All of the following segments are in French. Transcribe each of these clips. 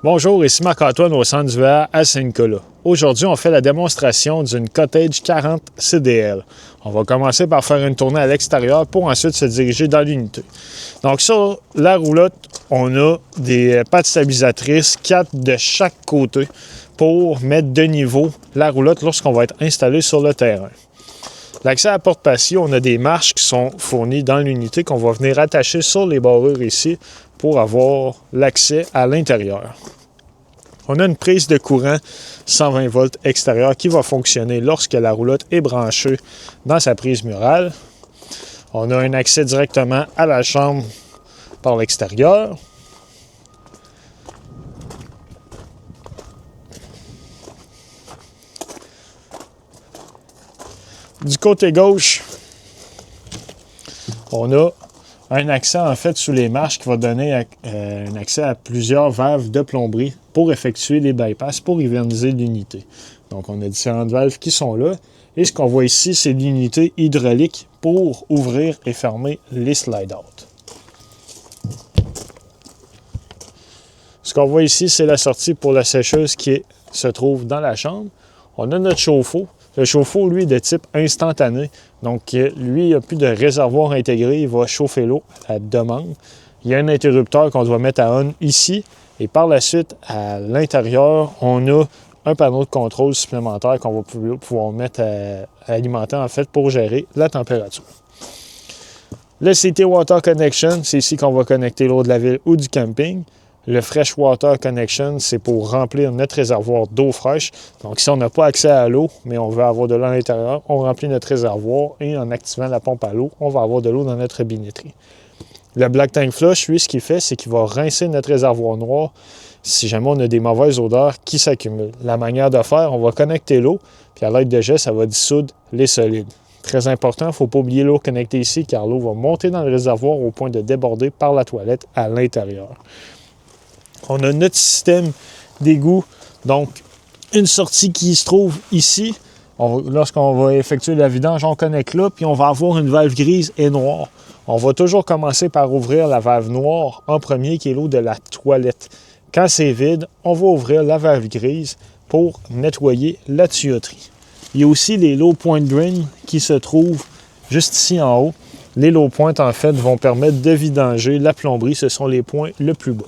Bonjour, ici Marc-Antoine au centre d'hiver à Saint-Nicolas. Aujourd'hui, on fait la démonstration d'une Cottage 40 CDL. On va commencer par faire une tournée à l'extérieur pour ensuite se diriger dans l'unité. Donc sur la roulotte, on a des pattes stabilisatrices, 4 de chaque côté pour mettre de niveau la roulotte lorsqu'on va être installé sur le terrain. L'accès à la porte patio, on a des marches qui sont fournies dans l'unité qu'on va venir attacher sur les barrures ici pour avoir l'accès à l'intérieur. On a une prise de courant 120 volts extérieure qui va fonctionner lorsque la roulotte est branchée dans sa prise murale. On a un accès directement à la chambre par l'extérieur. Du côté gauche, on a un accès en fait sous les marches qui va donner un accès à plusieurs valves de plomberie pour effectuer les bypass, pour hiverniser l'unité. Donc on a différentes valves qui sont là. Et ce qu'on voit ici, c'est l'unité hydraulique pour ouvrir et fermer les slide-out. Ce qu'on voit ici, c'est la sortie pour la sécheuse qui se trouve dans la chambre. On a notre chauffe-eau. Le chauffe-eau, lui, est de type instantané. Donc, lui, il n'y a plus de réservoir intégré. Il va chauffer l'eau à la demande. Il y a un interrupteur qu'on doit mettre à on ici. Et par la suite, à l'intérieur, on a un panneau de contrôle supplémentaire qu'on va pouvoir mettre à alimenter, en fait, pour gérer la température. Le CT Water Connection, c'est ici qu'on va connecter l'eau de la ville ou du camping. Le Fresh Water Connection, c'est pour remplir notre réservoir d'eau fraîche. Donc, si on n'a pas accès à l'eau, mais on veut avoir de l'eau à l'intérieur, on remplit notre réservoir et en activant la pompe à l'eau, on va avoir de l'eau dans notre binetterie. Le Black Tank Flush, lui, ce qu'il fait, c'est qu'il va rincer notre réservoir noir si jamais on a des mauvaises odeurs qui s'accumulent. La manière de faire, on va connecter l'eau, puis à l'aide de jet, ça va dissoudre les solides. Très important, il ne faut pas oublier l'eau connectée ici, car l'eau va monter dans le réservoir au point de déborder par la toilette à l'intérieur. On a notre système d'égout, donc une sortie qui se trouve ici. Lorsqu'on va effectuer la vidange, on connecte là, puis on va avoir une valve grise et noire. On va toujours commencer par ouvrir la valve noire en premier, qui est l'eau de la toilette. Quand c'est vide, on va ouvrir la valve grise pour nettoyer la tuyauterie. Il y a aussi les low point drain qui se trouvent juste ici en haut. Les low points, en fait, vont permettre de vidanger la plomberie. Ce sont les points le plus bas.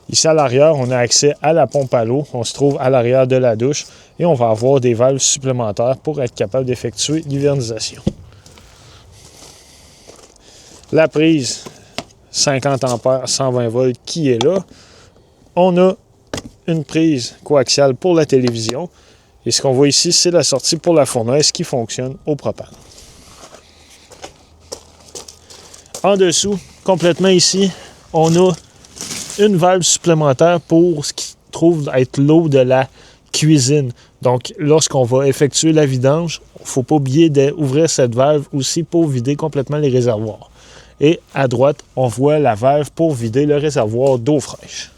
Ici à l'arrière, on a accès à la pompe à l'eau. On se trouve à l'arrière de la douche et on va avoir des valves supplémentaires pour être capable d'effectuer l'hivernisation. La prise 50 ampères 120 volts qui est là. On a une prise coaxiale pour la télévision. Et ce qu'on voit ici, c'est la sortie pour la fournaise qui fonctionne au propane. En dessous, complètement ici, on a une valve supplémentaire pour ce qui trouve être l'eau de la cuisine. Donc, lorsqu'on va effectuer la vidange, il ne faut pas oublier d'ouvrir cette valve aussi pour vider complètement les réservoirs. Et à droite, on voit la valve pour vider le réservoir d'eau fraîche.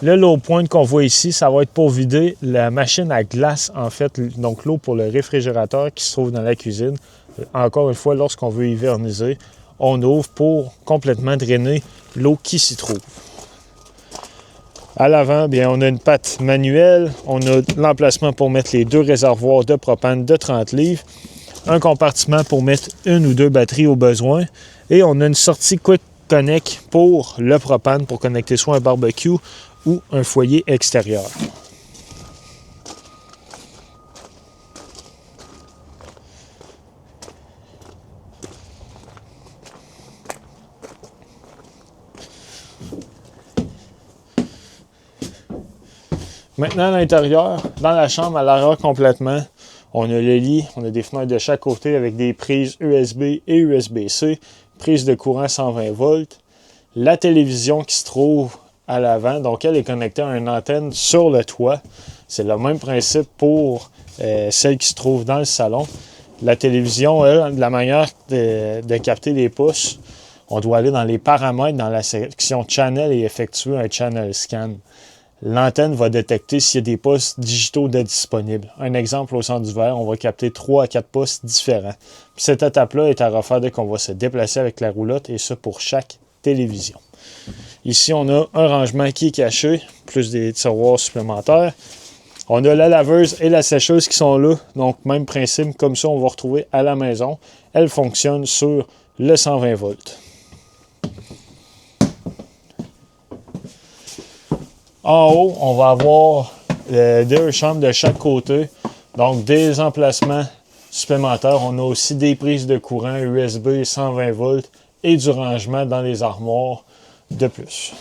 Le low point qu'on voit ici, ça va être pour vider la machine à glace, en fait, donc l'eau pour le réfrigérateur qui se trouve dans la cuisine. Encore une fois, lorsqu'on veut hiverniser, on ouvre pour complètement drainer l'eau qui s'y trouve. À l'avant, bien, on a une patte manuelle, on a l'emplacement pour mettre les 2 réservoirs de propane de 30 livres, un compartiment pour mettre 1 ou 2 batteries au besoin, et on a une sortie Quick Connect pour le propane, pour connecter soit un barbecue ou un foyer extérieur. Maintenant, à l'intérieur, dans la chambre, à l'arrière complètement, on a le lit, on a des fenêtres de chaque côté avec des prises USB et USB-C, prise de courant 120 volts, la télévision qui se trouve à l'avant, donc elle est connectée à une antenne sur le toit. C'est le même principe pour celle qui se trouve dans le salon. La télévision, elle, de la manière de capter les pouces, on doit aller dans les paramètres, dans la section Channel et effectuer un Channel Scan. l'antenne va détecter s'il y a des postes digitaux de disponibles. Un exemple, au centre du verre, on va capter 3 à 4 postes différents. Puis cette étape-là est à refaire dès qu'on va se déplacer avec la roulotte, et ça pour chaque télévision. Ici, on a un rangement qui est caché, plus des tiroirs supplémentaires. On a la laveuse et la sécheuse qui sont là. Donc, même principe, comme ça, on va retrouver à la maison. Elle fonctionne sur le 120 volts. En haut, on va avoir deux chambres de chaque côté. Donc, des emplacements supplémentaires. On a aussi des prises de courant USB 120 volts et du rangement dans les armoires de plus.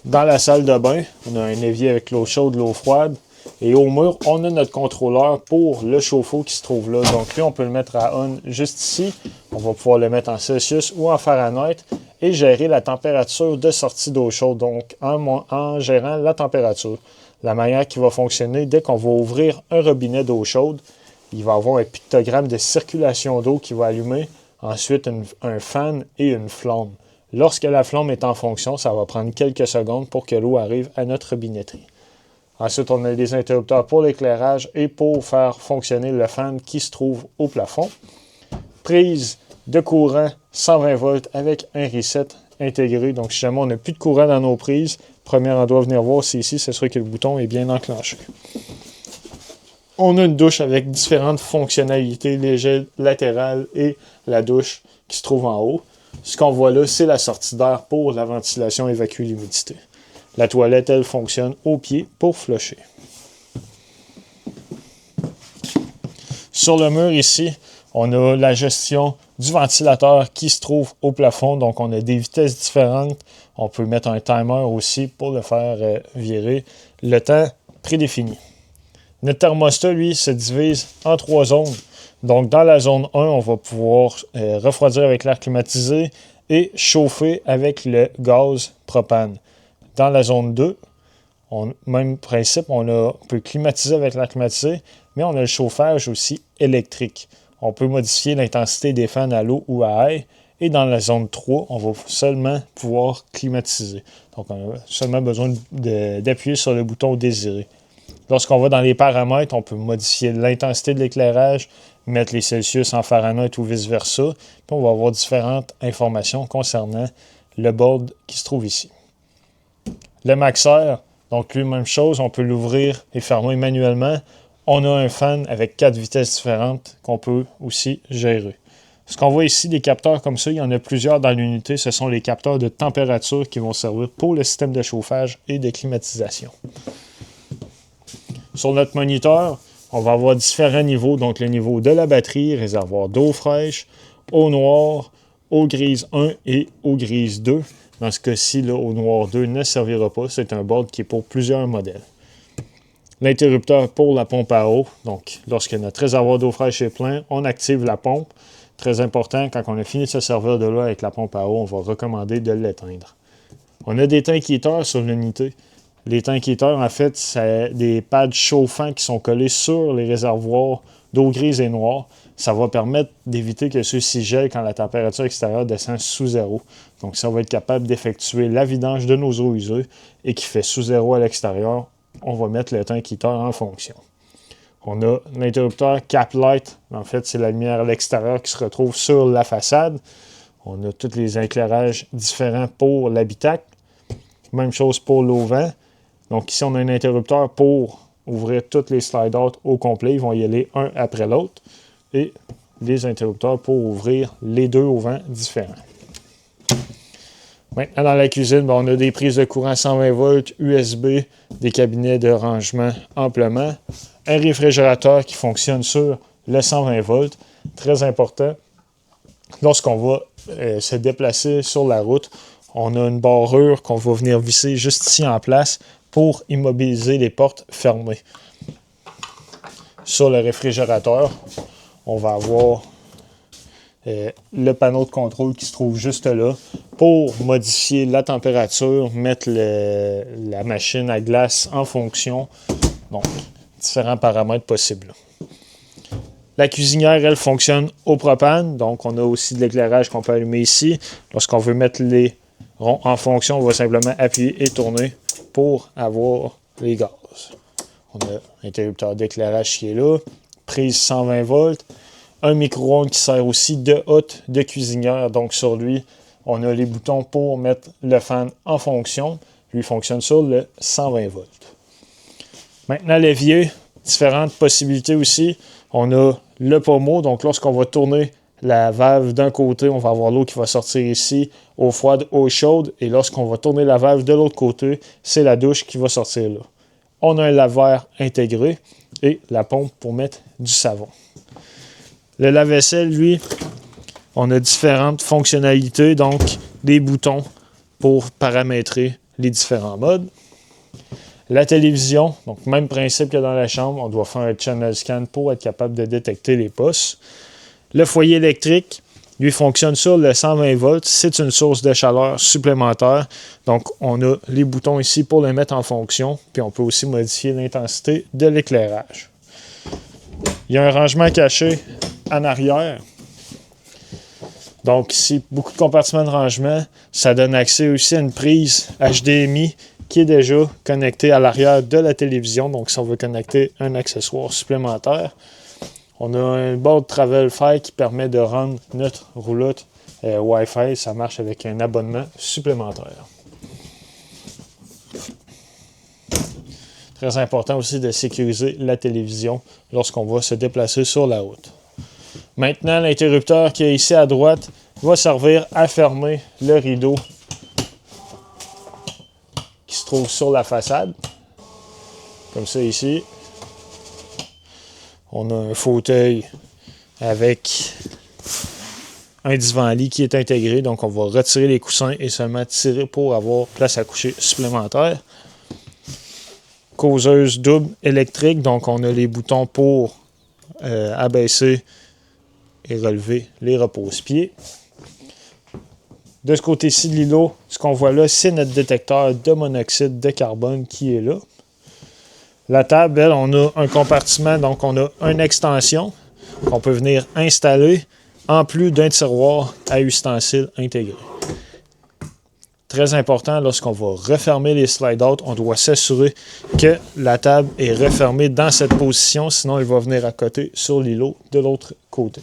Dans la salle de bain, on a un évier avec l'eau chaude, l'eau froide. Et au mur, on a notre contrôleur pour le chauffe-eau qui se trouve là. Donc lui, on peut le mettre à on juste ici. On va pouvoir le mettre en Celsius ou en Fahrenheit et gérer la température de sortie d'eau chaude. Donc en gérant la température. La manière qui va fonctionner, dès qu'on va ouvrir un robinet d'eau chaude, il va y avoir un pictogramme de circulation d'eau qui va allumer. Ensuite, un fan et une flamme. Lorsque la flamme est en fonction, ça va prendre quelques secondes pour que l'eau arrive à notre robinetterie. Ensuite, on a des interrupteurs pour l'éclairage et pour faire fonctionner le fan qui se trouve au plafond. Prise de courant 120 volts avec un reset intégré. Donc, si jamais on n'a plus de courant dans nos prises, premier endroit à venir voir, c'est ici, ce serait que le bouton est bien enclenché. On a une douche avec différentes fonctionnalités, les jets latérales et la douche qui se trouve en haut. Ce qu'on voit là, c'est la sortie d'air pour la ventilation évacuer l'humidité. La toilette, elle, fonctionne au pied pour flusher. Sur le mur ici, on a la gestion du ventilateur qui se trouve au plafond. Donc, on a des vitesses différentes. On peut mettre un timer aussi pour le faire virer le temps prédéfini. Notre thermostat, lui, se divise en 3 zones. Donc, dans la zone 1, on va pouvoir refroidir avec l'air climatisé et chauffer avec le gaz propane. Dans la zone 2, même principe, on peut climatiser avec l'air climatisé, mais on a le chauffage aussi électrique. On peut modifier l'intensité des fans à l'eau ou à air. Et dans la zone 3, on va seulement pouvoir climatiser. Donc, on a seulement besoin d'appuyer sur le bouton désiré. Lorsqu'on va dans les paramètres, on peut modifier l'intensité de l'éclairage, mettre les Celsius en Fahrenheit ou vice-versa. Puis on va avoir différentes informations concernant le board qui se trouve ici. Le maxeur, donc lui, même chose, on peut l'ouvrir et fermer manuellement. On a un fan avec 4 vitesses différentes qu'on peut aussi gérer. Ce qu'on voit ici, des capteurs comme ça, il y en a plusieurs dans l'unité. Ce sont les capteurs de température qui vont servir pour le système de chauffage et de climatisation. Sur notre moniteur, on va avoir différents niveaux. Donc le niveau de la batterie, réservoir d'eau fraîche, eau noire, eau grise 1 et eau grise 2. Dans ce cas-ci, eau noire 2 ne servira pas. C'est un board qui est pour plusieurs modèles. L'interrupteur pour la pompe à eau. Donc, lorsque notre réservoir d'eau fraîche est plein, on active la pompe. Très important, quand on a fini de se servir de l'eau avec la pompe à eau, on va recommander de l'éteindre. On a des tanks heaters sur l'unité. Les tanks heaters, en fait, c'est des pads chauffants qui sont collés sur les réservoirs d'eau grise et noire. Ça va permettre d'éviter que ceux-ci gèlent quand la température extérieure descend sous zéro. Donc, ça va être capable d'effectuer la vidange de nos eaux usées et qui fait sous zéro à l'extérieur. On va mettre le tank heater en fonction. On a l'interrupteur cap light. En fait, c'est la lumière à l'extérieur qui se retrouve sur la façade. On a tous les éclairages différents pour l'habitacle. Même chose pour l'auvent. Donc ici, on a un interrupteur pour ouvrir tous les slide-out au complet. Ils vont y aller un après l'autre. Et des interrupteurs pour ouvrir les deux auvents différents. Maintenant, dans la cuisine, on a des prises de courant 120 volts, USB, des cabinets de rangement amplement, un réfrigérateur qui fonctionne sur le 120 volts. Très important, lorsqu'on va se déplacer sur la route, on a une barrure qu'on va venir visser juste ici en place pour immobiliser les portes fermées. Sur le réfrigérateur, on va avoir le panneau de contrôle qui se trouve juste là pour modifier la température, mettre la machine à glace en fonction. Donc, différents paramètres possibles. La cuisinière, elle, fonctionne au propane. Donc, on a aussi de l'éclairage qu'on peut allumer ici. Lorsqu'on veut mettre les ronds en fonction, on va simplement appuyer et tourner pour avoir les gaz. On a l'interrupteur d'éclairage qui est là. Prise 120 volts. Un micro-ondes qui sert aussi de hotte de cuisinière. Donc, sur lui, on a les boutons pour mettre le fan en fonction. Lui fonctionne sur le 120 volts. Maintenant, l'évier, différentes possibilités aussi. On a le pommeau, donc lorsqu'on va tourner la valve d'un côté, on va avoir l'eau qui va sortir ici, eau froide, eau chaude. Et lorsqu'on va tourner la valve de l'autre côté, c'est la douche qui va sortir là. On a un lave-verre intégré et la pompe pour mettre du savon. Le lave-vaisselle, lui, on a différentes fonctionnalités, donc des boutons pour paramétrer les différents modes. La télévision, donc même principe que dans la chambre, on doit faire un channel scan pour être capable de détecter les postes. Le foyer électrique, lui, fonctionne sur le 120 volts. C'est une source de chaleur supplémentaire. Donc, on a les boutons ici pour les mettre en fonction. Puis, on peut aussi modifier l'intensité de l'éclairage. Il y a un rangement caché en arrière. Donc, ici, beaucoup de compartiments de rangement. Ça donne accès aussi à une prise HDMI qui est déjà connecté à l'arrière de la télévision. Donc, si on veut connecter un accessoire supplémentaire, on a un board Travel-Fi qui permet de rendre notre roulotte Wi-Fi. Ça marche avec un abonnement supplémentaire. Très important aussi de sécuriser la télévision lorsqu'on va se déplacer sur la route. Maintenant, l'interrupteur qui est ici à droite va servir à fermer le rideau qui se trouve sur la façade. Comme ça ici. On a un fauteuil avec un divan-lit qui est intégré. Donc, on va retirer les coussins et seulement tirer pour avoir place à coucher supplémentaire. Causeuse double électrique. Donc, on a les boutons pour abaisser et relever les repose-pieds. De ce côté-ci de l'îlot, ce qu'on voit là, c'est notre détecteur de monoxyde de carbone qui est là. La table, elle, on a un compartiment, donc on a une extension qu'on peut venir installer en plus d'un tiroir à ustensiles intégré. Très important, lorsqu'on va refermer les slide-out, on doit s'assurer que la table est refermée dans cette position, sinon elle va venir à côté sur l'îlot de l'autre côté.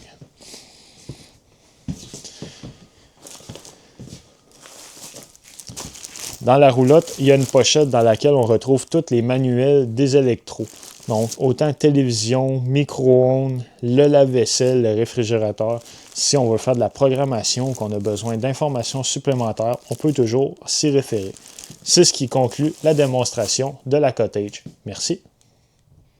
Dans la roulotte, il y a une pochette dans laquelle on retrouve tous les manuels des électros. Donc, autant télévision, micro-ondes, le lave-vaisselle, le réfrigérateur. Si on veut faire de la programmation, qu'on a besoin d'informations supplémentaires, on peut toujours s'y référer. C'est ce qui conclut la démonstration de la Cottage. Merci.